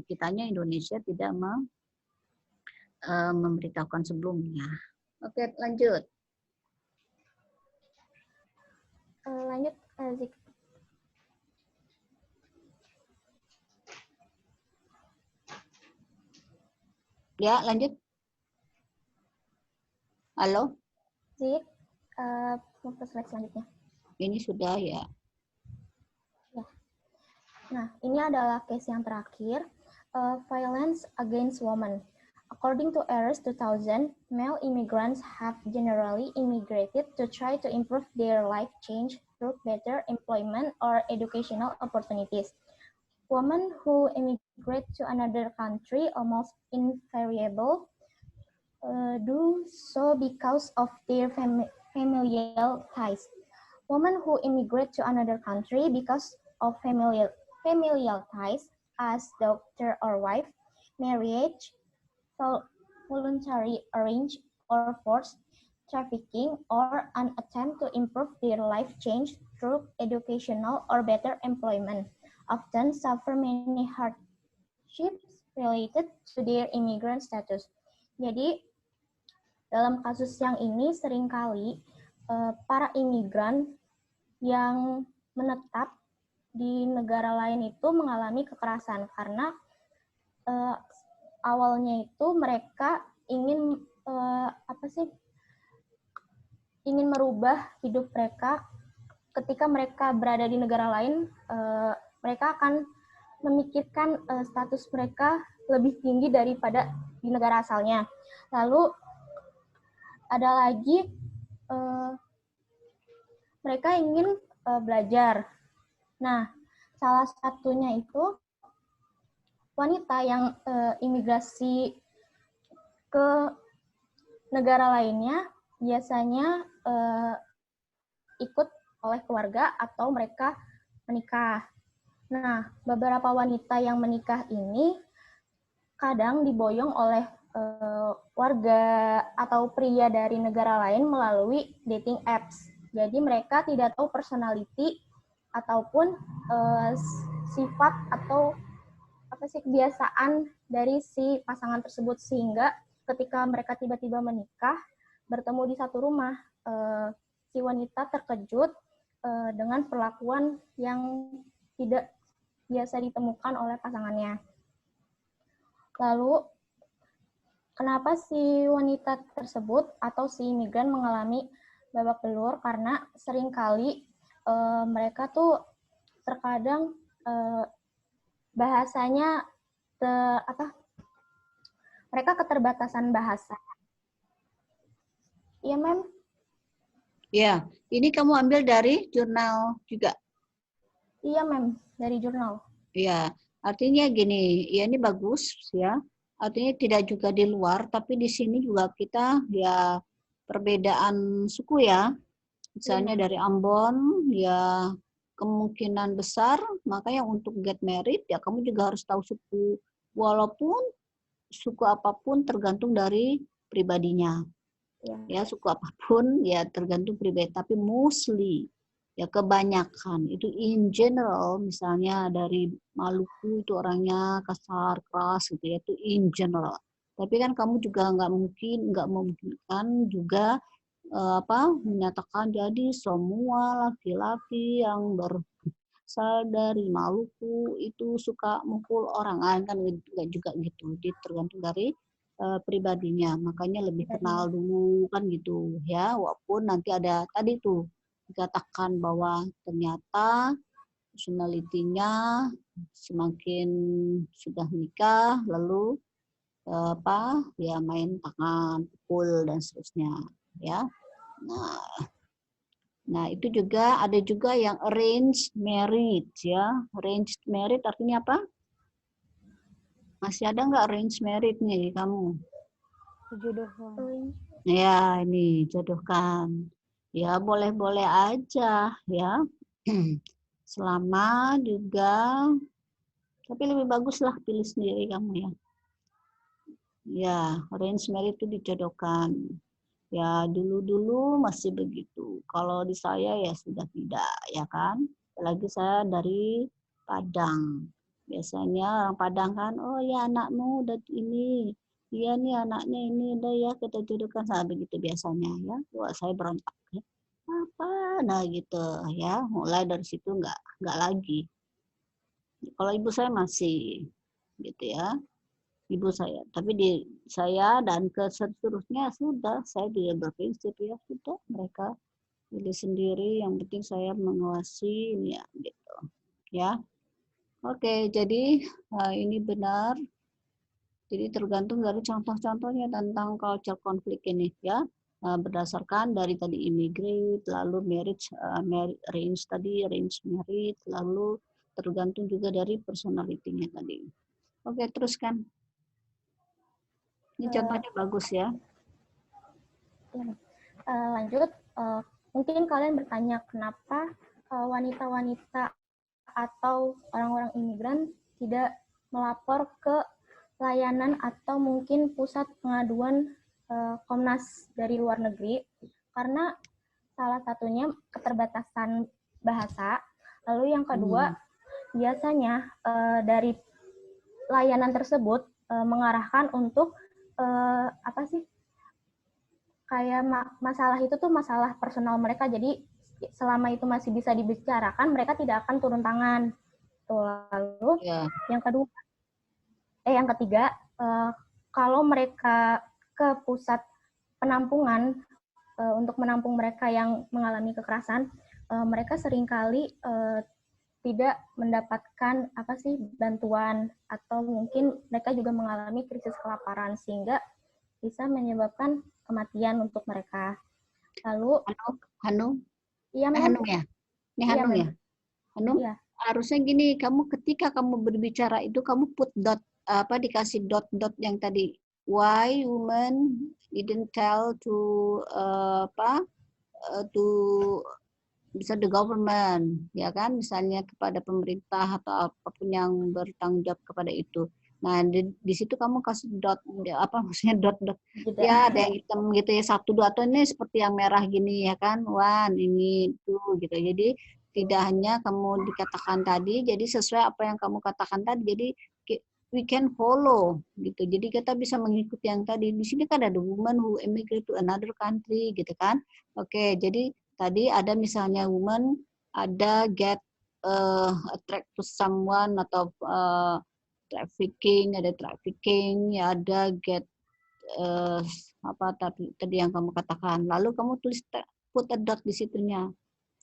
kitanya Indonesia tidak memberitahukan sebelumnya. Oke, lanjut. Lanjut, Zik. Ya, lanjut. Halo? Zik, mau ke slide selanjutnya. Ini sudah ya. Nah, ini adalah case yang terakhir, violence against women. According to ERS 2000, male immigrants have generally immigrated to try to improve their life change through better employment or educational opportunities. Women who immigrate to another country almost invariably do so because of their familial ties. Women who immigrate to another country because of familial ties as daughter or wife, marriage, voluntary arranged or forced trafficking, or an attempt to improve their life change through educational or better employment, often suffer many hardships related to their immigrant status. Jadi, dalam kasus yang ini seringkali para imigran yang menetap di negara lain itu mengalami kekerasan karena awalnya itu mereka ingin ingin merubah hidup mereka. Ketika mereka berada di negara lain, mereka akan memikirkan status mereka lebih tinggi daripada di negara asalnya. Lalu ada lagi mereka ingin belajar. Nah, salah satunya itu wanita yang imigrasi ke negara lainnya biasanya ikut oleh keluarga atau mereka menikah. Nah, beberapa wanita yang menikah ini kadang diboyong oleh warga atau pria dari negara lain melalui dating apps. Jadi mereka tidak tahu personality ataupun sifat atau kebiasaan dari si pasangan tersebut, sehingga ketika mereka tiba-tiba menikah bertemu di satu rumah, si wanita terkejut dengan perlakuan yang tidak biasa ditemukan oleh pasangannya. Lalu kenapa si wanita tersebut atau si imigran mengalami babak belur? Karena seringkali mereka tuh terkadang bahasanya mereka keterbatasan bahasa. Iya, Mem? Ya, ini kamu ambil dari jurnal juga? Iya, Mem, dari jurnal. Ya, artinya gini, ya ini bagus ya. Artinya tidak juga di luar, tapi di sini juga kita ya perbedaan suku ya. misalnya dari Ambon, ya kemungkinan besar, makanya untuk get married, ya kamu juga harus tahu suku, walaupun suku apapun tergantung dari pribadinya. Ya, suku apapun, ya tergantung pribadi, tapi mostly, ya kebanyakan, itu in general, misalnya dari Maluku itu orangnya kasar, keras gitu ya, itu in general. Tapi kan kamu juga nggak memungkinkan juga menyatakan jadi semua laki-laki yang berasal dari Maluku itu suka mukul orang, kan nggak juga gitu. Jadi tergantung dari pribadinya, makanya lebih kenal dulu kan gitu ya. Walaupun nanti ada tadi tuh dikatakan bahwa ternyata personality-nya semakin sudah nikah lalu ya main tangan, pukul dan seterusnya ya. Nah itu juga ada juga yang arranged marriage ya. Arranged marriage artinya apa? Masih ada nggak arranged marriage nih kamu? Jodohkan. Ya ini jodohkan. Ya boleh-boleh aja ya. Selama juga, tapi lebih baguslah pilih sendiri kamu ya. Ya, arranged marriage itu dijodohkan. Ya, dulu-dulu masih begitu. Kalau di saya ya sudah tidak, ya kan? Apalagi saya dari Padang. Biasanya orang Padang kan, oh ya anakmu udah ini. Iya nih anaknya ini udah ya kita jodohkan. Nah, begitu biasanya ya. Wah, saya berontak ya. Apa? Nah gitu ya. Mulai dari situ enggak lagi. Kalau ibu saya masih gitu ya. Ibu saya, tapi di saya dan ke seterusnya sudah saya dia berprinsip ya sudah mereka pilih sendiri, yang penting saya mengawasi ini ya gitu ya. Oke, jadi ini benar, jadi tergantung dari contoh-contohnya tentang culture konflik ini ya, berdasarkan dari tadi immigrate, lalu marriage, arrange tadi, arrange marriage, lalu tergantung juga dari personality-nya tadi. Oke, teruskan. Ini contohnya bagus ya. Lanjut, mungkin kalian bertanya kenapa wanita-wanita atau orang-orang imigran tidak melapor ke layanan atau mungkin pusat pengaduan Komnas dari luar negeri, karena salah satunya keterbatasan bahasa. Lalu yang kedua, biasanya dari layanan tersebut mengarahkan untuk kayak masalah itu tuh masalah personal mereka, jadi selama itu masih bisa dibicarakan mereka tidak akan turun tangan. Lalu yang ketiga, kalau mereka ke pusat penampungan untuk menampung mereka yang mengalami kekerasan, mereka seringkali tidak mendapatkan bantuan, atau mungkin mereka juga mengalami krisis kelaparan sehingga bisa menyebabkan kematian untuk mereka. Lalu Hanum, iya, Hanum ya, ini Hanum ya, Hanum. Ya. Harusnya gini, kamu ketika kamu berbicara itu kamu put dot dikasih dot yang tadi, why women didn't tell to to bisa the government, ya kan, misalnya kepada pemerintah atau apapun yang bertanggung jawab kepada itu. Nah di situ kamu kasih dot, maksudnya dot ya ada yang hitam gitu ya, 1, 2 atau ini seperti yang merah gini ya kan, one ini itu gitu. Jadi tidak hanya kamu dikatakan tadi, jadi sesuai apa yang kamu katakan tadi, jadi we can follow gitu. Jadi kita bisa mengikuti yang tadi. Di sini kan ada the woman who immigrate to another country gitu kan. Oke, jadi tadi ada misalnya woman, ada get attract to someone atau trafficking, ada trafficking, ya ada get tadi yang kamu katakan. Lalu kamu tulis put a dot di situnya.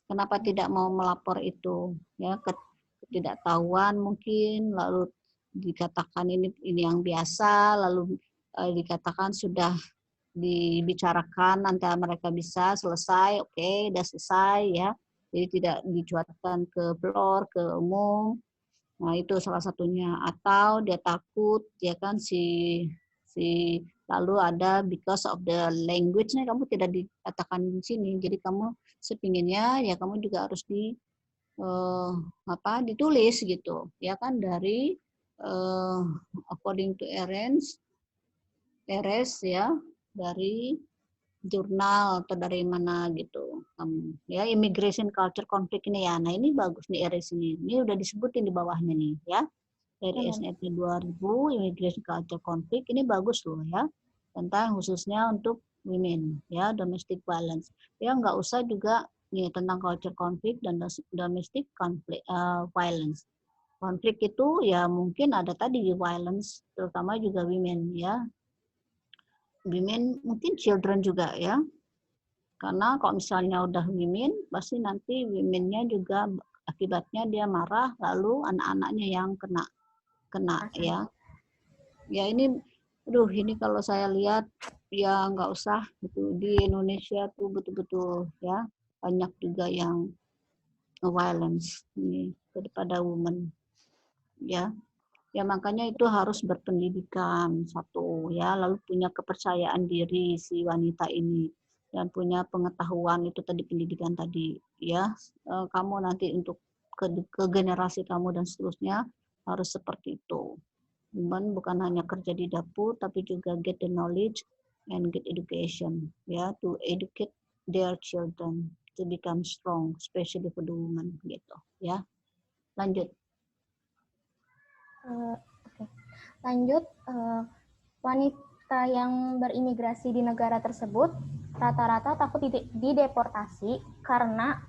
Kenapa tidak mau melapor itu? Ya, ketidaktahuan mungkin, lalu dikatakan ini yang biasa, lalu dikatakan sudah dibicarakan antara mereka bisa selesai, oke, udah selesai ya. Jadi tidak dicuatkan ke floor, ke umum. Nah, itu salah satunya. Atau dia takut ya kan si Lalu ada because of the language-nya kamu tidak dikatakan di sini. Jadi kamu sepinginnya ya kamu juga harus ditulis gitu. Ya kan dari according to RS ya dari jurnal atau dari mana gitu. Ya immigration culture conflict ini ya. Nah ini bagus nih RS ini. Ini udah disebutin di bawahnya nih ya. Dari SNP 2000 immigration culture conflict ini bagus loh ya. Tentang khususnya untuk women ya, domestic violence. Ya nggak usah juga nih tentang culture conflict dan domestic conflict violence. Konflik itu ya mungkin ada tadi violence terutama juga women ya. Women mungkin children juga ya. Karena kalau misalnya udah women, pasti nanti women-nya juga akibatnya dia marah, lalu anak-anaknya yang kena ya. Ya ini, ini kalau saya lihat ya nggak usah gitu di Indonesia tuh betul-betul ya banyak juga yang violence ini daripada women ya. Ya makanya itu harus berpendidikan satu ya, lalu punya kepercayaan diri si wanita ini dan punya pengetahuan itu tadi pendidikan tadi ya. Kamu nanti untuk ke generasi kamu dan seterusnya harus seperti itu. Bukan hanya kerja di dapur tapi juga get the knowledge and get education ya, to educate their children to become strong, especially for the women gitu ya. Lanjut. Oke. Lanjut, wanita yang berimigrasi di negara tersebut rata-rata takut dideportasi karena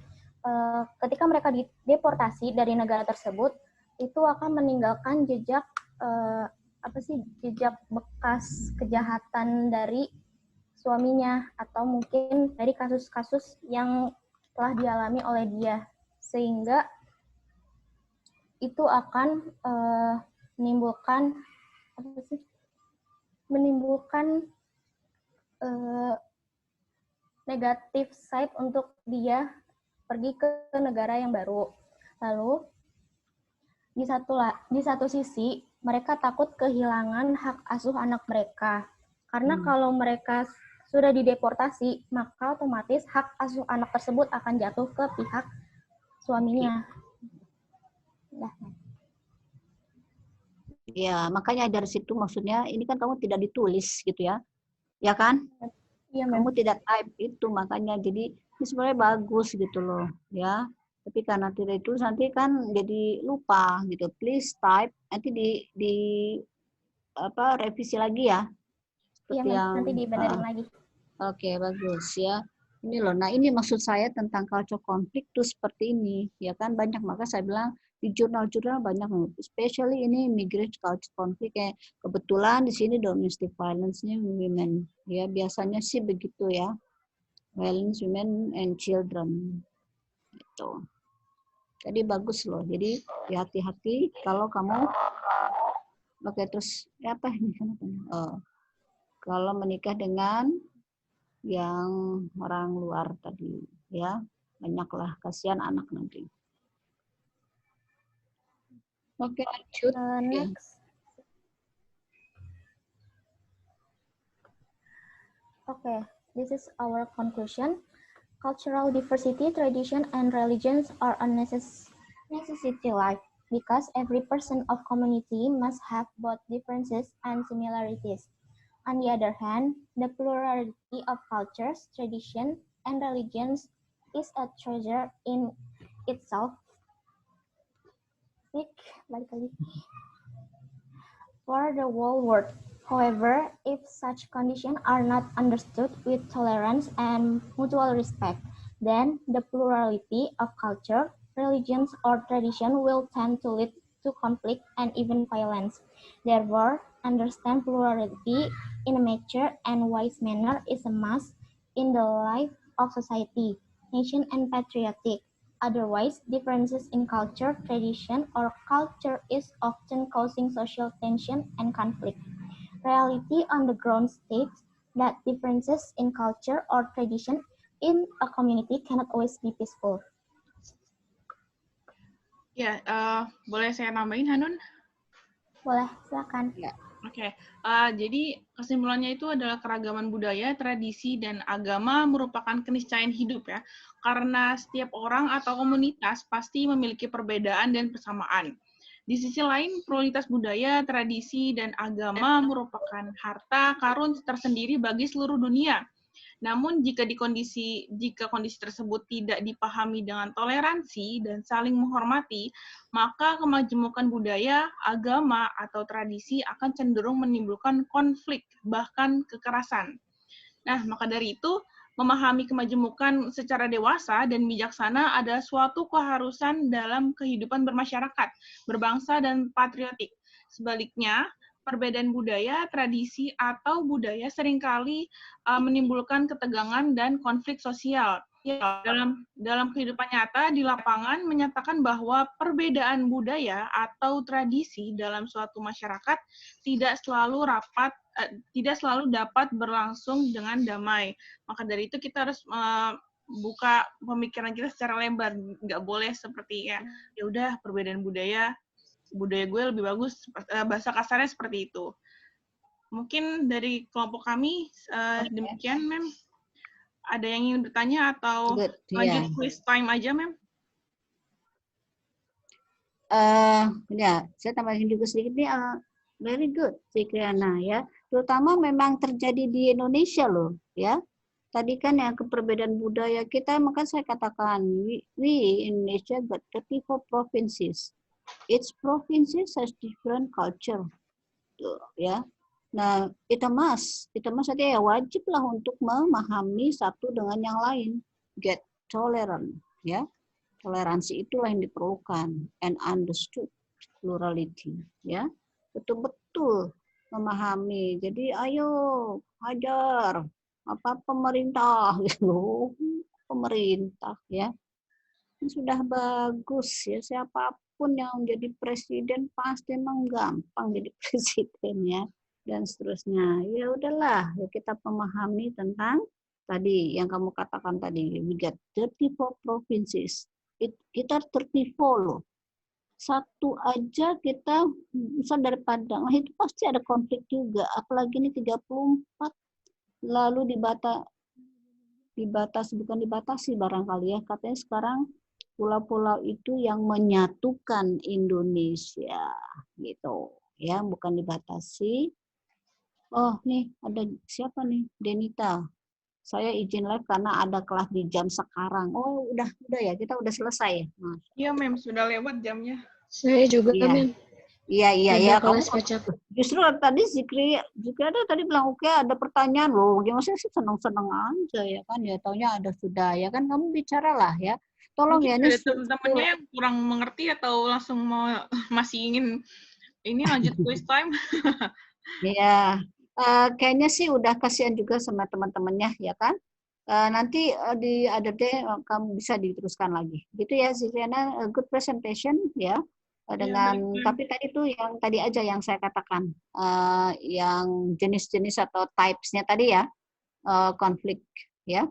ketika mereka dideportasi dari negara tersebut itu akan meninggalkan jejak jejak bekas kejahatan dari suaminya atau mungkin dari kasus-kasus yang telah dialami oleh dia, sehingga itu akan menimbulkan negatif side untuk dia pergi ke negara yang baru. Lalu di satu sisi mereka takut kehilangan hak asuh anak mereka, karena kalau mereka sudah dideportasi maka otomatis hak asuh anak tersebut akan jatuh ke pihak suaminya. Ya, makanya dari situ maksudnya ini kan kamu tidak ditulis gitu ya. Ya kan? Iya, kamu tidak type itu, makanya jadi ini sebenarnya bagus gitu loh, ya. Tapi karena tidak itu nanti kan jadi lupa gitu. Please type, nanti di revisi lagi ya. Seperti yang nanti dibenerin lagi. Oke, bagus ya. Ini loh. Nah, ini maksud saya tentang culture conflict tuh seperti ini, ya kan banyak, maka saya bilang di jurnal-jurnal banyak, especially ini immigration culture conflict kayak kebetulan di sini domestic violence-nya women. Ya, biasanya sih begitu ya. Violence women and children. Itu. Jadi bagus loh. Jadi hati-hati kalau kamu terus apa ini? Kalau menikah dengan yang orang luar tadi ya, banyaklah, kasihan anak nanti. Oke, lanjut. Next. Okay, this is our conclusion. Cultural diversity, tradition, and religions are a necessity life because every person of community must have both differences and similarities. On the other hand, the plurality of cultures, traditions, and religions is a treasure in itself. For the whole world. However, if such conditions are not understood with tolerance and mutual respect, then the plurality of culture, religions, or tradition will tend to lead to conflict and even violence. Therefore, understand plurality in a mature and wise manner is a must in the life of society, nation, and patriotic. Otherwise, differences in culture, tradition, or culture is often causing social tension and conflict. Reality on the ground states that differences in culture or tradition in a community cannot always be peaceful. Ya, boleh saya nambahin, Hanun? Boleh, silakan. Ya. Oke, jadi kesimpulannya itu adalah keragaman budaya, tradisi, dan agama merupakan keniscayaan hidup ya. Karena setiap orang atau komunitas pasti memiliki perbedaan dan persamaan. Di sisi lain, pluralitas budaya, tradisi, dan agama merupakan harta karun tersendiri bagi seluruh dunia. Namun jika kondisi tersebut tidak dipahami dengan toleransi dan saling menghormati, maka kemajemukan budaya, agama, atau tradisi akan cenderung menimbulkan konflik, bahkan kekerasan. Nah, maka dari itu, memahami kemajemukan secara dewasa dan bijaksana adalah suatu keharusan dalam kehidupan bermasyarakat, berbangsa, dan patriotik. Sebaliknya, perbedaan budaya, tradisi, atau budaya seringkali menimbulkan ketegangan dan konflik sosial. Ya, dalam kehidupan nyata di lapangan menyatakan bahwa perbedaan budaya atau tradisi dalam suatu masyarakat tidak selalu dapat berlangsung dengan damai. Maka dari itu kita harus buka pemikiran kita secara lebar, nggak boleh seperti ya udah perbedaan budaya gue lebih bagus, bahasa kasarnya seperti itu. Mungkin dari kelompok kami demikian, Mem. Ada yang ingin bertanya atau lanjut quiz time aja, Mem? Ya, saya tambahin juga sedikit nih. Very good, Cikriana ya. Terutama memang terjadi di Indonesia loh, ya. Tadi kan yang perbedaan budaya kita, maka saya katakan we in Indonesia got 34 provinces. Each provinces has different culture, tuh, ya. Nah, itu artinya ya wajib lah untuk memahami satu dengan yang lain. Get tolerant, ya. Toleransi itulah yang diperlukan, and understood plurality, ya. Betul-betul memahami. Jadi ayo hajar apa pemerintah gitu, pemerintah ya. Sudah bagus ya, siapapun yang jadi presiden pasti emang gampang jadi presiden ya, dan seterusnya. Ya udahlah, ya kita memahami tentang tadi yang kamu katakan tadi, we got 34 provinces. Kita 34 loh. Satu aja kita misal dari Padang, itu pasti ada konflik juga, apalagi ini 34, lalu bukan dibatasi barangkali ya, katanya sekarang pulau-pulau itu yang menyatukan Indonesia gitu ya, bukan dibatasi. Oh nih ada siapa nih, Denita, saya izin live karena ada kelas di jam sekarang. Oh udah ya, kita udah selesai. Iya Mem, sudah lewat jamnya. Saya juga Mem. Iya. Justru tadi Zikri ada tadi bilang oke, ada pertanyaan loh. Gimana sih, seneng-seneng aja ya kan, ya taunya ada sudah ya kan, kamu bicaralah ya. Tolong mungkin ya, ini teman-temannya yang kurang mengerti atau langsung masih ingin ini lanjut quiz time. Iya, kayaknya sih udah kasihan juga sama teman-temannya ya kan. Nanti di other day kamu bisa diteruskan lagi. Gitu ya Zikriana, good presentation ya. Dengan tapi tadi tuh yang tadi aja yang saya katakan, yang jenis-jenis atau types-nya tadi ya, konflik ya.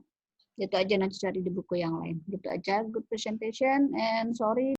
Itu aja, nanti cari di buku yang lain. Gitu aja, good presentation and sorry